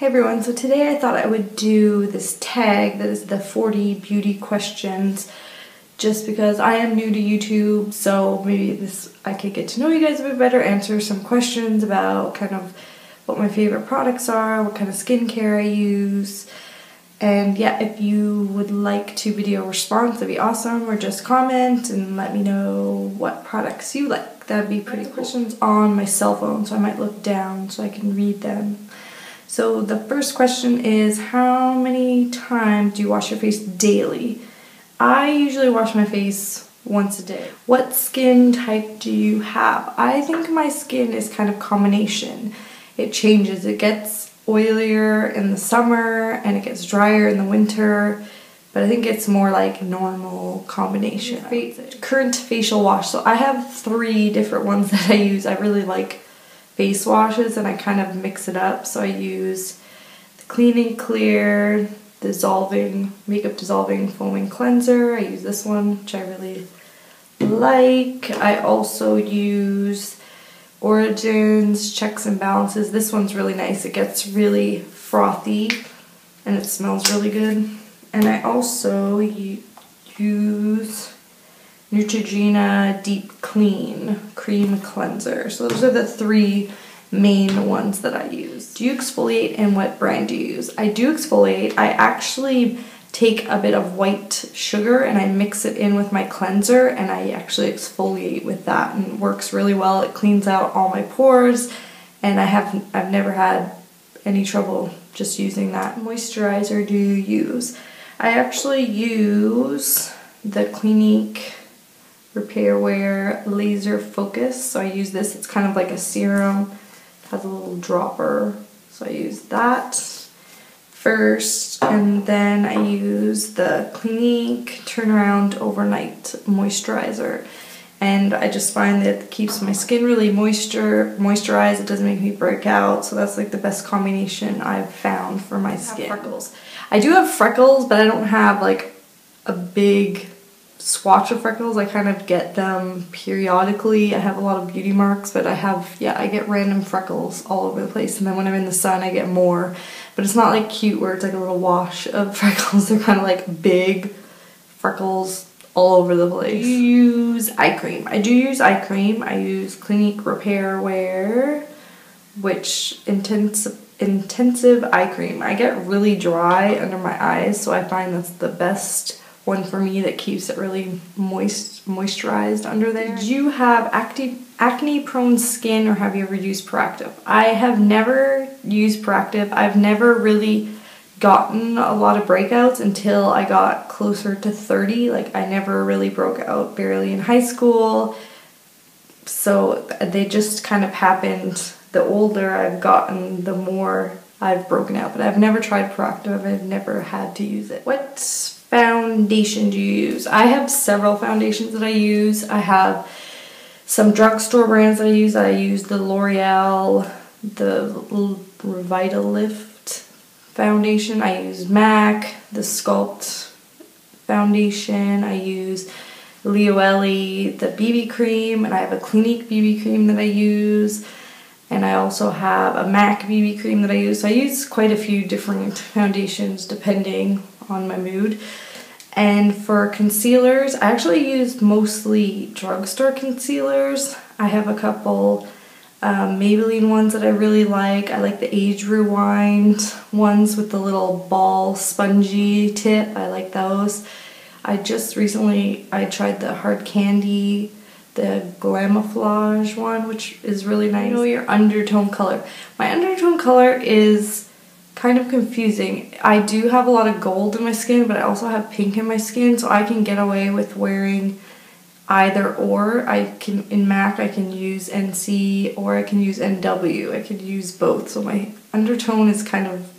Hey everyone, so today I thought I would do this tag that is the 40 beauty questions just because I am new to YouTube, so maybe I could get to know you guys a bit better, answer some questions about kind of what my favorite products are, what kind of skincare I use, and yeah, if you would like to video response, that'd be awesome, or just comment and let me know what products you like. That'd be pretty cool. Questions on my cell phone, so I might look down so I can read them. So the first question is, how many times do you wash your face daily? I usually wash my face once a day. What skin type do you have? I think my skin is kind of combination. It changes. It gets oilier in the summer and it gets drier in the winter, but I think it's more like normal combination. Current facial wash. So I have 3 different ones that I use. I really like face washes and I kind of mix it up. So I use the Clean and Clear makeup dissolving foaming cleanser. I use this one, which I really like. I also use Origins Checks and Balances. This one's really nice. It gets really frothy and it smells really good. And I also use Neutrogena Deep Clean Cream Cleanser. So those are the 3 main ones that I use. Do you exfoliate and what brand do you use? I do exfoliate. I actually take a bit of white sugar and I mix it in with my cleanser and I actually exfoliate with that, and it works really well. It cleans out all my pores and I've never had any trouble just using that. Moisturizer do you use? I actually use the Clinique Repair Wear Laser Focus. So I use this. It's kind of like a serum. It has a little dropper. So I use that first, and then I use the Clinique Turnaround Overnight Moisturizer. And I just find that it keeps my skin really moisturized. It doesn't make me break out. So that's like the best combination I've found for my skin. Freckles. I do have freckles, but I don't have like a big swatch of freckles. I kind of get them periodically. I have a lot of beauty marks, but I get random freckles all over the place, and then when I'm in the sun I get more, but it's not like cute where it's like a little wash of freckles. They're kind of like big freckles all over the place. Do you use eye cream? I do use eye cream. I use Clinique Repair Wear, which intensive eye cream. I get really dry under my eyes, so I find that's the best one for me that keeps it really moisturized under there. Did you have acne prone skin, or have you ever used Proactiv? I have never used Proactiv. I've never really gotten a lot of breakouts until I got closer to 30. Like, I never really broke out barely in high school, so they just kind of happened. The older I've gotten, the more I've broken out, but I've never tried Proactiv. I've never had to use it. What foundation do you use? I have several foundations that I use. I have some drugstore brands that I use. I use the L'Oreal, the Revitalift foundation. I use MAC, the Sculpt foundation. I use Leo Ellie, the BB cream, and I have a Clinique BB cream that I use. And I also have a MAC BB cream that I use. So I use quite a few different foundations depending on my mood. And for concealers, I actually use mostly drugstore concealers. I have a couple Maybelline ones that I really like. I like the Age Rewind ones with the little ball spongy tip. I like those. I tried the Hard Candy, the Glamouflage one, which is really nice. You know your undertone color. My undertone color is kind of confusing. I do have a lot of gold in my skin, but I also have pink in my skin, so I can get away with wearing either or. In MAC I can use NC or I can use NW. I could use both, so my undertone is kind of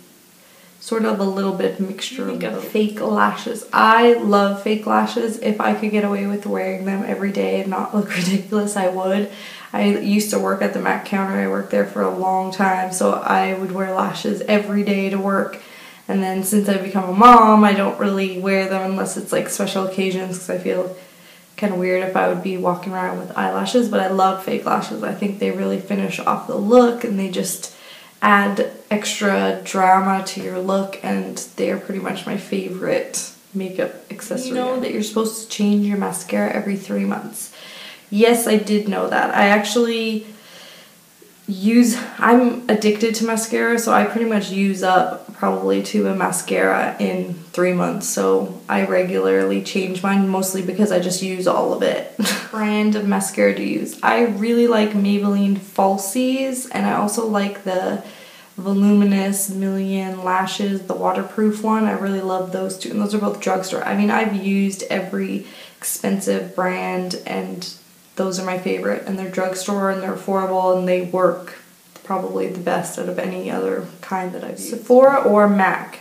sort of a little bit mixture of fake lashes. I love fake lashes. If I could get away with wearing them every day and not look ridiculous, I would. I used to work at the MAC counter. I worked there for a long time, so I would wear lashes every day to work. And then since I've become a mom, I don't really wear them unless it's like special occasions, because I feel kind of weird if I would be walking around with eyelashes, but I love fake lashes. I think they really finish off the look and they just add extra drama to your look, and they're pretty much my favorite makeup accessory. You know that you're supposed to change your mascara every 3 months. Yes, I did know that. I actually I'm addicted to mascara, so I pretty much use up probably a tube of mascara in 3 months, so I regularly change mine, mostly because I just use all of it. Brand of mascara to use. I really like Maybelline Falsies, and I also like the Voluminous Million Lashes, the waterproof one. I really love those two, and those are both drugstore. I mean, I've used every expensive brand, and those are my favorite, and they're drugstore and they're affordable and they work probably the best out of any other kind that I've used. Sephora or MAC?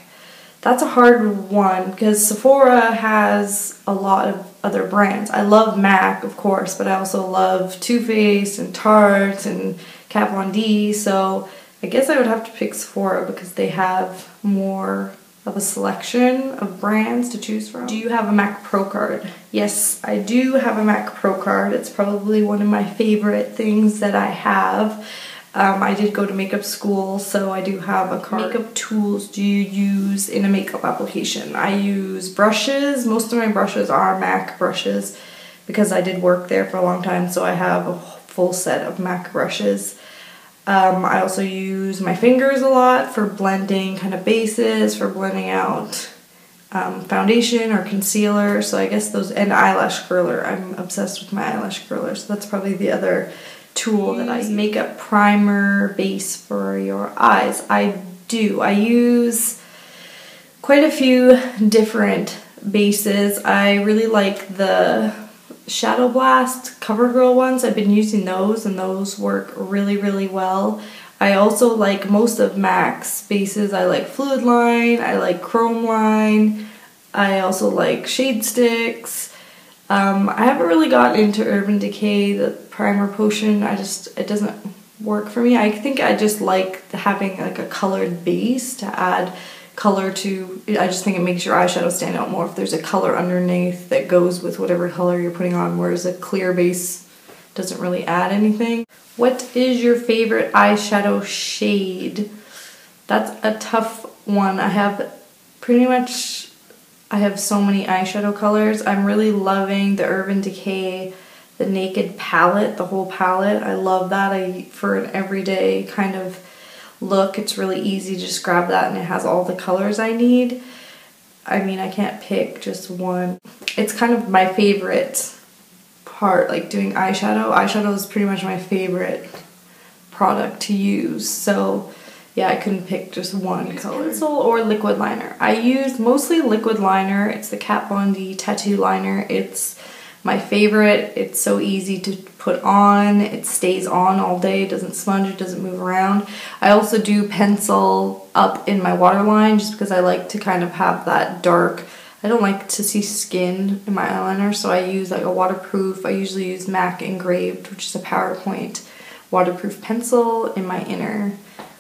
That's a hard one because Sephora has a lot of other brands. I love MAC, of course, but I also love Too Faced and Tarte and Kat Von D, so I guess I would have to pick Sephora because they have more of a selection of brands to choose from. Do you have a MAC Pro card? Yes, I do have a MAC Pro card. It's probably one of my favorite things that I have. I did go to makeup school, so I do have a card. Makeup tools do you use in a makeup application? I use brushes. Most of my brushes are MAC brushes because I did work there for a long time, so I have a full set of MAC brushes. I also use my fingers a lot for blending kind of bases, for blending out foundation or concealer, so I guess those, and eyelash curler. I'm obsessed with my eyelash curler, so that's probably the other tool that I use. Makeup primer base for your eyes. I do. I use quite a few different bases. I really like the Shadow Blast CoverGirl ones. I've been using those and those work really, really well. I also like most of MAC's bases. I like Fluid Line, I like Chrome Line, I also like Shade Sticks. I haven't really gotten into Urban Decay, the primer potion. It doesn't work for me. I think I just like having like a colored base to add color to. I just think it makes your eyeshadow stand out more if there's a color underneath that goes with whatever color you're putting on, whereas a clear base doesn't really add anything. What is your favorite eyeshadow shade? That's a tough one. I have so many eyeshadow colors. I'm really loving the Urban Decay, the Naked palette, the whole palette. I love that. For an everyday kind of look, it's really easy to just grab that and it has all the colors I need. I mean, I can't pick just one. It's kind of my favorite part, like doing eyeshadow. Eyeshadow is pretty much my favorite product to use, so yeah, I couldn't pick just one color. Pencil or liquid liner? I use mostly liquid liner. It's the Kat Von D tattoo liner. It's my favorite. It's so easy to put on. It stays on all day. It doesn't smudge. It doesn't move around. I also do pencil up in my waterline just because I like to kind of have that dark. I don't like to see skin in my eyeliner, so I use like a waterproof. I usually use MAC Engraved, which is a PowerPoint waterproof pencil in my inner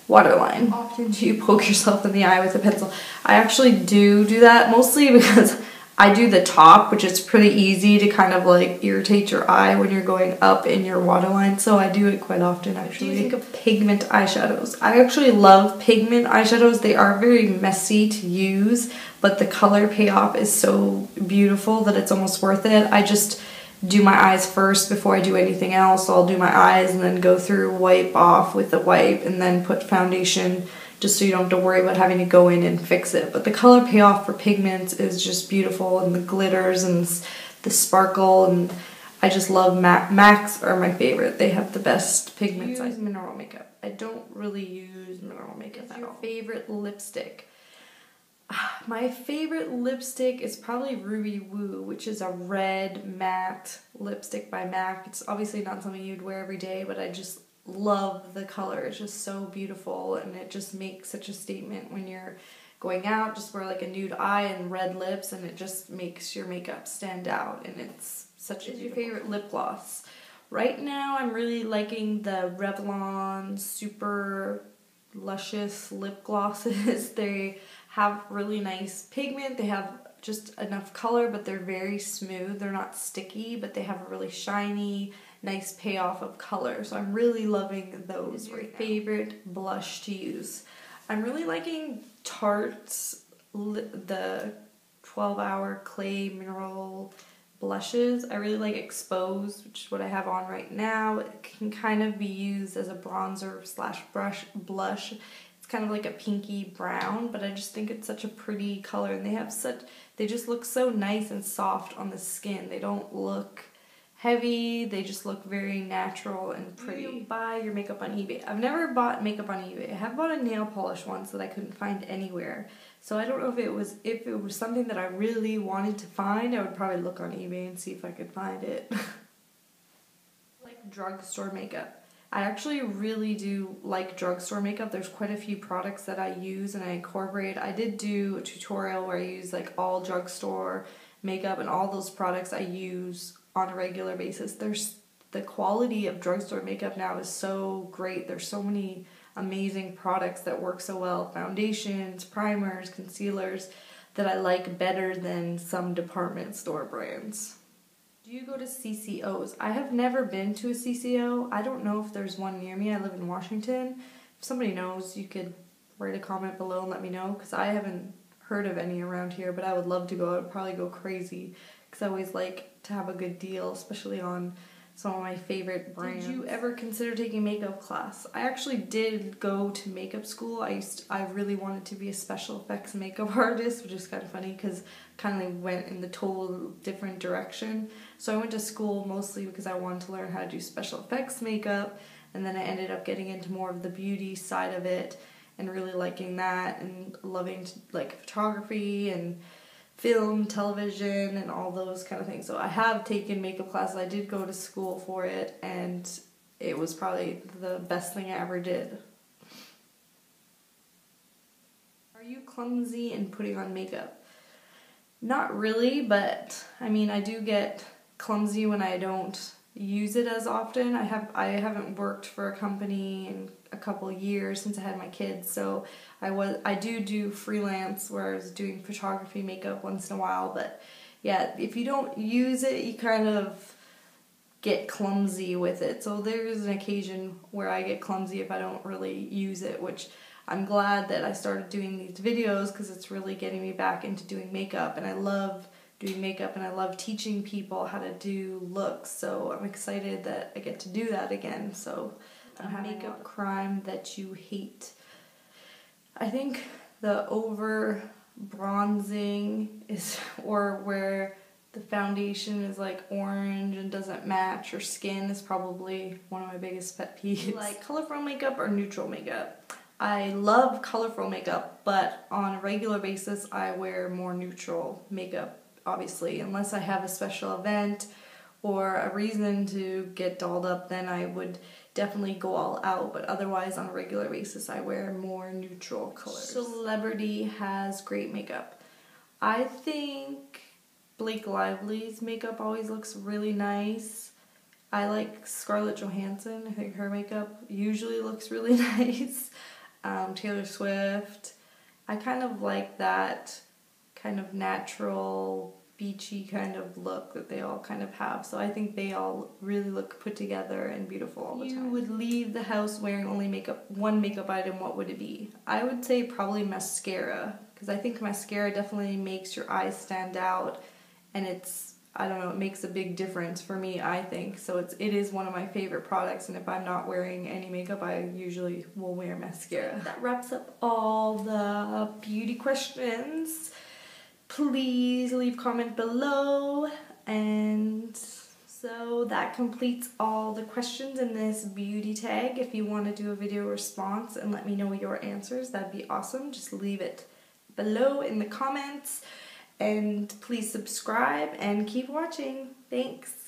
waterline. Often do you poke yourself in the eye with a pencil? I actually do that, mostly because I do the top, which is pretty easy to kind of like irritate your eye when you're going up in your waterline, so I do it quite often actually. What do you think of pigment eyeshadows? I actually love pigment eyeshadows. They are very messy to use, but the color payoff is so beautiful that it's almost worth it. I just do my eyes first before I do anything else. So I'll do my eyes and then go through, wipe off with the wipe, and then put foundation, just so you don't have to worry about having to go in and fix it. But the color payoff for pigments is just beautiful, and the glitters and the sparkle, and I just love MACs are my favorite. They have the best pigments. I use mineral makeup. I don't really use mineral makeup at all. Your favorite lipstick? My favorite lipstick is probably Ruby Woo, which is a red matte lipstick by MAC. It's obviously not something you'd wear every day, but I just love the color. It's just so beautiful, and it just makes such a statement when you're going out. Just wear like a nude eye and red lips, and it just makes your makeup stand out, and it's such a beautiful. Your favorite lip gloss? Right now I'm really liking the Revlon Super Luscious lip glosses. They have really nice pigment. They have just enough color, but they're very smooth. They're not sticky, but they have a really shiny, nice payoff of color. So I'm really loving those right now. Favorite blush to use? I'm really liking Tarte's the 12-hour clay mineral blushes. I really like Expose, which is what I have on right now. It can kind of be used as a bronzer slash blush. It's kind of like a pinky brown, but I just think it's such a pretty color, and they just look so nice and soft on the skin. They don't look heavy, they just look very natural and pretty. You buy your makeup on eBay. I've never bought makeup on eBay. I have bought a nail polish once that I couldn't find anywhere. So I don't know if it was something that I really wanted to find, I would probably look on eBay and see if I could find it. Like drugstore makeup. I actually really do like drugstore makeup. There's quite a few products that I use and I incorporate. I did do a tutorial where I use like all drugstore makeup, and all those products I use on a regular basis. The quality of drugstore makeup now is so great. There's so many amazing products that work so well. Foundations, primers, concealers that I like better than some department store brands. Do you go to CCOs? I have never been to a CCO. I don't know if there's one near me. I live in Washington. If somebody knows, you could write a comment below and let me know, because I haven't heard of any around here, but I would love to go. I would probably go crazy because I always like to have a good deal, especially on some of my favorite brands. Did you ever consider taking makeup class? I actually did go to makeup school. I really wanted to be a special effects makeup artist, which is kind of funny because kind of went in the total different direction. So I went to school mostly because I wanted to learn how to do special effects makeup, and then I ended up getting into more of the beauty side of it and really liking that and loving like photography and film, television, and all those kind of things. So I have taken makeup classes. I did go to school for it, and it was probably the best thing I ever did. Are you clumsy in putting on makeup? Not really, but I mean, I do get clumsy when I don't use it as often. I haven't worked for a company in a couple years since I had my kids, so I do freelance where I was doing photography makeup once in a while, but yeah, if you don't use it, you kind of get clumsy with it. So there's an occasion where I get clumsy if I don't really use it, which I'm glad that I started doing these videos because it's really getting me back into doing makeup, and I love doing makeup and I love teaching people how to do looks, so I'm excited that I get to do that again. So a makeup crime that you hate. I think the over bronzing is, or where the foundation is like orange and doesn't match your skin, is probably one of my biggest pet peeves. Like colorful makeup or neutral makeup? I love colorful makeup, but on a regular basis I wear more neutral makeup, obviously, unless I have a special event or a reason to get dolled up, then I would definitely go all out, but otherwise on a regular basis I wear more neutral colors. Celebrity has great makeup. I think Blake Lively's makeup always looks really nice. I like Scarlett Johansson. I think her makeup usually looks really nice. Taylor Swift. I kind of like that kind of natural, beachy kind of look that they all kind of have. So I think they all really look put together and beautiful all the time. You would leave the house wearing only one makeup item, what would it be? I would say probably mascara, because I think mascara definitely makes your eyes stand out, and I don't know, it makes a big difference for me, I think. So it is one of my favorite products, and if I'm not wearing any makeup, I usually will wear mascara. That wraps up all the beauty questions. Please leave a comment below, and so that completes all the questions in this beauty tag. If you want to do a video response and let me know your answers, that'd be awesome. Just leave it below in the comments, and please subscribe and keep watching. Thanks.